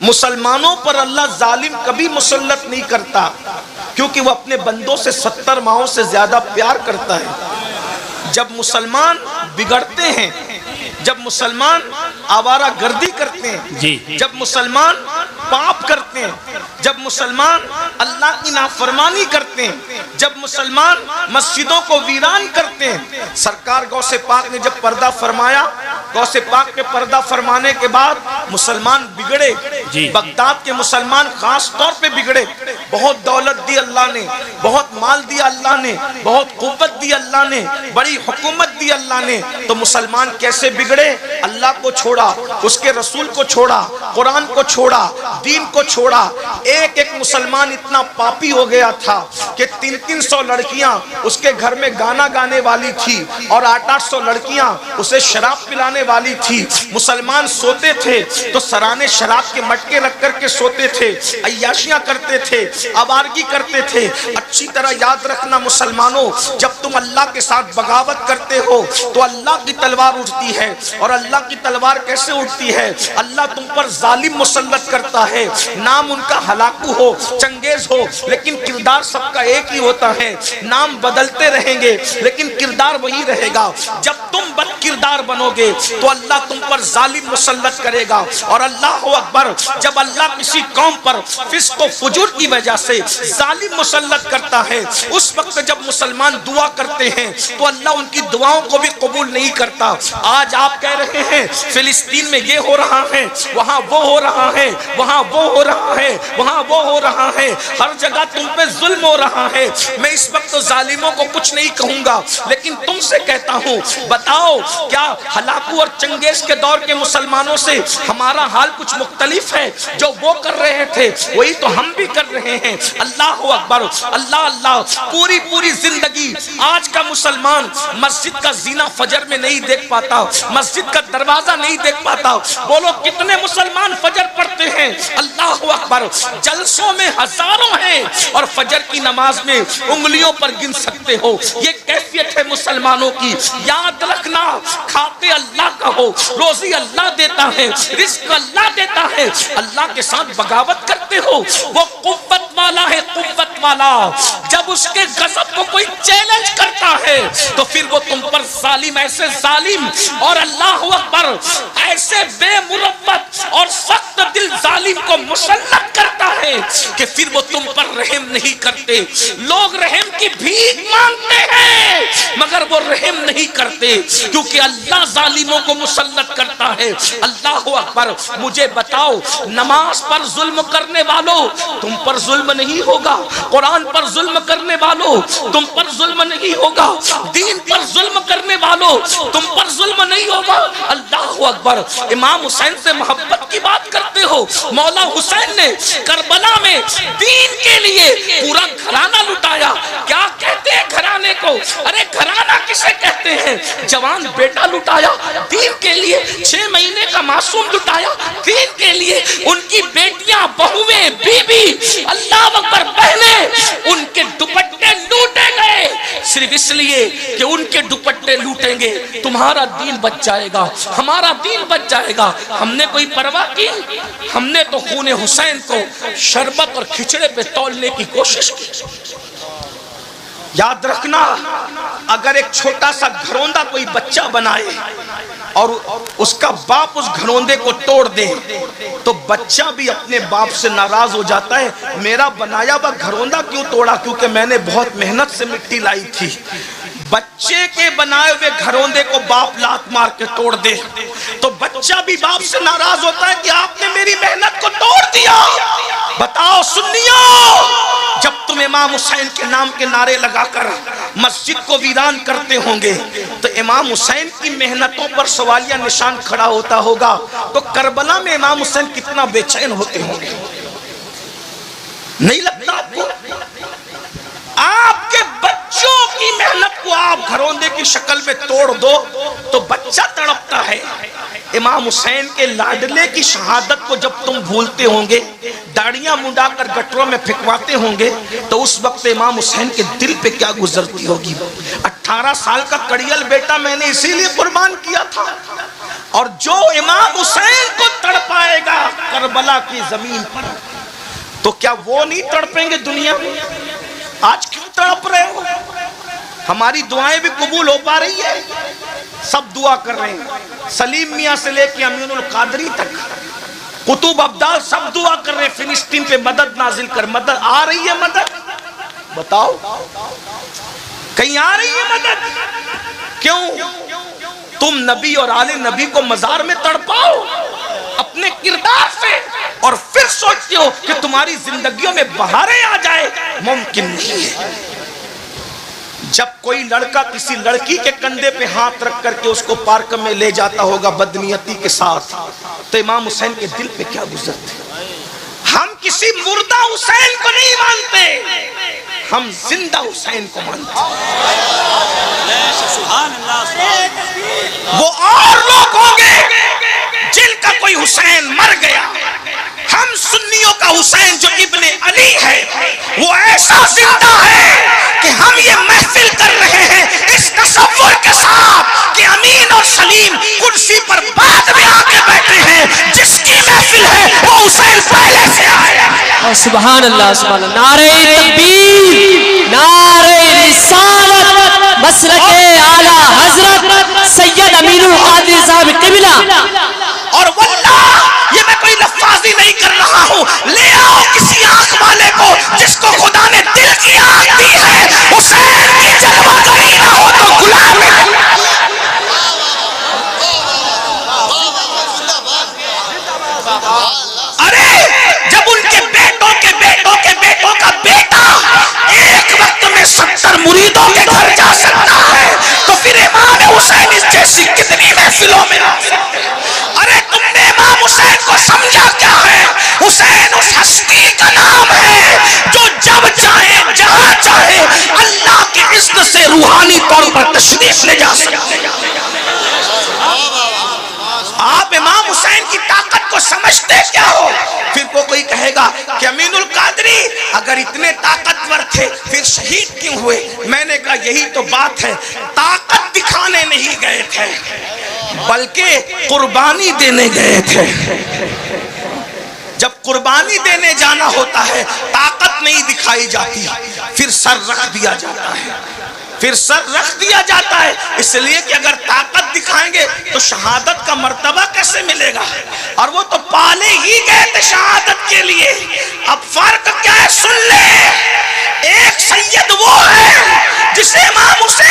مسلمانوں پر اللہ ظالم کبھی مسلط نہیں کرتا، کیونکہ وہ اپنے بندوں سے 70 ماہوں سے زیادہ پیار کرتا ہے۔ جب مسلمان بگڑتے ہیں، جب مسلمان آوارہ گردی کرتے ہیں، جب مسلمان پاپ کرتے ہیں، جب مسلمان اللہ کی نافرمانی کرتے ہیں، جب مسلمان مسجدوں کو ویران کرتے ہیں، سرکار غوث پاک نے جب پردہ فرمایا، غوث پاک کے پردہ فرمانے کے بعد مسلمان بگڑے، بغداد کے مسلمان خاص طور پہ بگڑے۔ بہت دولت دی اللہ نے، بہت مال دیا اللہ نے، بہت قوت دی اللہ نے، بڑی حکومت دی اللہ نے، تو مسلمان کیسے بگڑے؟ اللہ کو چھوڑا، اس کے رسول کو چھوڑا، قرآن کو چھوڑا، دین کو چھوڑا۔ ایک ایک مسلمان اتنا پاپی ہو گیا تھا کہ 300 لڑکیاں اس کے گھر میں گانا گانے والی تھی، اور 800 لڑکیاں اسے شراب پلانے والی تھی۔ مسلمان سوتے تھے تو سرانے شراب کے مٹکے رکھ کر کے سوتے تھے، عیاشیاں کرتے تھے، آوارگی کرتے تھے۔ اچھی طرح یاد رکھنا مسلمانوں، جب تم اللہ کے ساتھ بغاوت کرتے ہو تو اللہ کی تلوار اٹھتی ہے، اور اللہ کی تلوار کیسے اٹھتی ہے؟ اللہ تم پر ظالم مسلط کرتا ہے، نام ان کا ہلاکو ہو، چنگیز ہو، لیکن کردار سب کا ایک ہی ہوتا ہے۔ نام بدلتے رہیں گے لیکن کردار وہی رہے گا۔ جب تم بد کردار بنو گے تو اللہ تم پر ظالم مسلط کرے گا۔ اور اللہ اکبر، جب اللہ کسی قوم پر فسق و فجور کی وجہ سے ظالم مسلط کرتا ہے، اس وقت جب مسلمان دعا کرتے ہیں تو اللہ ان کی دعاؤں کو بھی قبول نہیں کرتا۔ آج آپ کہہ رہے ہیں فلسطین میں یہ ہو رہا ہے، وہاں وہ ہو رہا ہے، وہاں وہ ہو رہا ہے، وہاں وہ ہو رہا ہے، ہر جگہ تم پہ ظلم ہو رہا ہے۔ میں اس وقت ظالموں کو کچھ نہیں کہوں گا، لیکن تم سے کہتا ہوں، بتاؤ کیا ہلاکو اور چنگیز کے دور کے مسلمانوں سے ہمارا حال کچھ مختلف ہے؟ جو وہ کر رہے تھے وہی تو ہم بھی کر رہے ہیں۔ اللہ اکبر، اللہ اللہ۔ پوری زندگی آج کا مسلمان مسجد کا زینہ فجر میں نہیں دیکھ پاتا، مسجد کا دروازہ نہیں دیکھ پاتا۔ بولو کتنے مسلمان فجر پڑھتے ہیں؟ اللہ اکبر، جلسوں میں ہزاروں ہیں، اور فجر کی نماز میں انگلیوں پر گن سکتے ہو۔ یہ کیفیت ہے مسلمانوں کی۔ یاد رکھنا، کھاتے اللہ کا ہو، روزی اللہ دیتا ہے، رزق اللہ دیتا ہے، اللہ کے ساتھ بغاوت کرتے ہو۔ وہ قوت والا ہے، قوت والا۔ جب اس کے غضب کو کوئی چیلنج کرتا ہے تو پھر وہ تم پر ظالم، ایسے ظالم اور اللہ اکبر ایسے بے مروت اور سخت دل ظالم کو مسلط کرتا ہے کہ پھر وہ تم پر رحم نہیں کرتے۔ لوگ رحم کی بھیک مانگتے ہیں مگر وہ رحم نہیں کرتے، کیونکہ اللہ ظالموں کو مسلط کرتا ہے۔ اللہ اکبر۔ مجھے بتاؤ، نماز پر ظلم کرنے والوں تم پر ظلم نہیں ہوگا، قرآن پر ظلم کرنے والوں تم پر ظلم نہیں ہوگا، دین پر ظلم کرنے والوں تم پر ظلم نہیں ہوگا۔ اللہ اکبر۔ امام حسین سے محبت کی بات کرتے ہو، مولا حسین نے کربلا میں دین کے لیے پورا گھرانہ لٹایا۔ کیا کہتے ہیں گھرانے کو؟ ارے گھرانہ کسے کہتے ہیں؟ جوان بیٹا لٹایا دین کے لیے، 6 مہینے کا معصوم لٹایا دین کے لیے، ان کی بیٹیاں، بہویں، بیوی، اللہ اکبر، بہنیں، ان کے دوپٹے لوٹے گئے صرف اس لیے کہ ان کے دوپٹے لوٹیں گے تمہارا دین بچ جائے گا، ہمارا دین بچ جائے گا۔ ہم نے کوئی پرواہ کی؟ ہم نے تو خون حسین کو شربت اور کھچڑے پہ تولنے کی کوشش کی۔ یاد رکھنا، اگر ایک چھوٹا سا گھروندہ کوئی بچہ بنائے اور اس کا باپ اس گھروندے کو توڑ دے تو بچہ بھی اپنے باپ سے ناراض ہو جاتا ہے، میرا بنایا ہوا گھروندہ کیوں توڑا؟ کیونکہ میں نے بہت محنت سے مٹی لائی تھی۔ بچے کے بنائے ہوئے گھروندے کو باپ لات مار کے توڑ دے تو بچہ بھی باپ سے ناراض ہوتا ہے کہ آپ نے میری محنت کو توڑ دیا۔ بتاؤ سنیو، جب تم امام حسین کے نام کے نعرے لگا کر مسجد کو ویران کرتے ہوں گے تو امام حسین کی محنتوں پر سوالیہ نشان کھڑا ہوتا ہوگا، تو کربلا میں امام حسین کتنا بے چین ہوتے ہوں گے؟ نہیں لگتا آپ کو؟ آپ کے بچوں کی محنت کو آپ گھروندے کی شکل میں توڑ دو تو بچہ تڑپتا ہے۔ امام حسین کے لاڈلے کی شہادت کو جب تم بھولتے ہوں گے، داڑیاں منڈا کر گٹروں میں پھینکواتے ہوں گے، تو اس وقت امام حسین کے دل پہ کیا گزرتی ہوگی؟ 18 سال کا کڑیل بیٹا میں نے اسی لیے قربان کیا تھا، اور جو امام حسین کو تڑپائے گا کربلا کی زمین پر، تو کیا وہ نہیں تڑپیں گے دنیا میں؟ آج کیوں تڑپ رہے ہو؟ ہماری دعائیں بھی قبول ہو پا رہی ہے؟ سب دعا کر رہے ہیں، سلیم میاں سے لے کے امین القادری تک، قطب ابدال سب دعا کر رہے ہیں فلسطین پہ مدد نازل کر۔ مدد آ رہی ہے؟ مدد بتاؤ کہیں آ رہی ہے مدد؟ کیوں؟ تم نبی اور آل نبی کو مزار میں تڑپاؤ اپنے کردار سے، اور پھر سوچتے ہو کہ تمہاری زندگیوں میں بہاریں آ جائے۔ ممکن نہیں ہے۔ جب کوئی لڑکا کسی لڑکی کے کندھے پہ ہاتھ رکھ کر کے اس کو پارک میں لے جاتا ہوگا بدنیتی کے ساتھ، تو امام حسین کے دل پہ کیا گزرتے؟ ہم کسی مردہ حسین کو نہیں مانتے، ہم زندہ حسین کو مانتے ہیں۔ وہ اور لوگ ہوں گے جن کا کوئی حسین مر گیا، ہم سنیوں کا حسین جو ابن علی ہے وہ ایسا زندہ ہے کہ ہم یہ محفل کر رہے ہیں اس تصور کے ساتھ کہ امین اور سلیم کرسی پر بعد میں آ کے بیٹھے ہیں، جس کی محفل ہے وہ حسین پہلے سے آیا ہے۔ سبحان اللہ، سبحان اللہ، نعرہ تکبیر، نعرہ رسالت، مسلک اعلیٰ حضرت سید امین القادری صاحب قبلہ۔ اور واللہ یہ میں کوئی لفاظی نہیں کر رہا ہوں، لے آؤ کسی آنکھ والے کو جس کو خدا نے دل کی آنکھ دی ہے، حسین کی جلوہ گری نہ ہو تو غلام ہے۔ ارے جب ان کے بیٹوں کے بیٹوں کے بیٹوں کا بیٹا ایک وقت میں 70 مریدوں کے گھر جا سکتا ہے، تو پھر امام حسین اس جیسی کتنی محفلوں میں آ سکتے ہیں۔ ارے تم نے امام حسین کو سمجھا کیا ہے؟ حسین اس ہستی کا نام ہے جو جب چاہے جہاں چاہے اللہ کے اذن سے روحانی طور پر تشریف لے جا سکتے ہیں۔ آپ امام حسین کی طاقت کو سمجھتے کیا ہو؟ پھر کوئی کہے گا کہ امین القادری اگر اتنے طاقتور تھے پھر شہید کیوں ہوئے؟ میں نے کہا یہی تو بات ہے، طاقت دکھانے نہیں گئے تھے بلکہ قربانی دینے گئے تھے۔ جب قربانی دینے جانا ہوتا ہے طاقت نہیں دکھائی جاتی، پھر سر رکھ دیا جاتا ہے، پھر سر رکھ دیا جاتا ہے، اس لیے کہ اگر طاقت دکھائیں گے تو شہادت کا مرتبہ کیسے ملے گا؟ اور وہ تو پالے ہی گئے تھے شہادت کے لیے۔ اب فرق کیا ہے؟ سن لے، ایک سید وہ ہے جسے امام حسین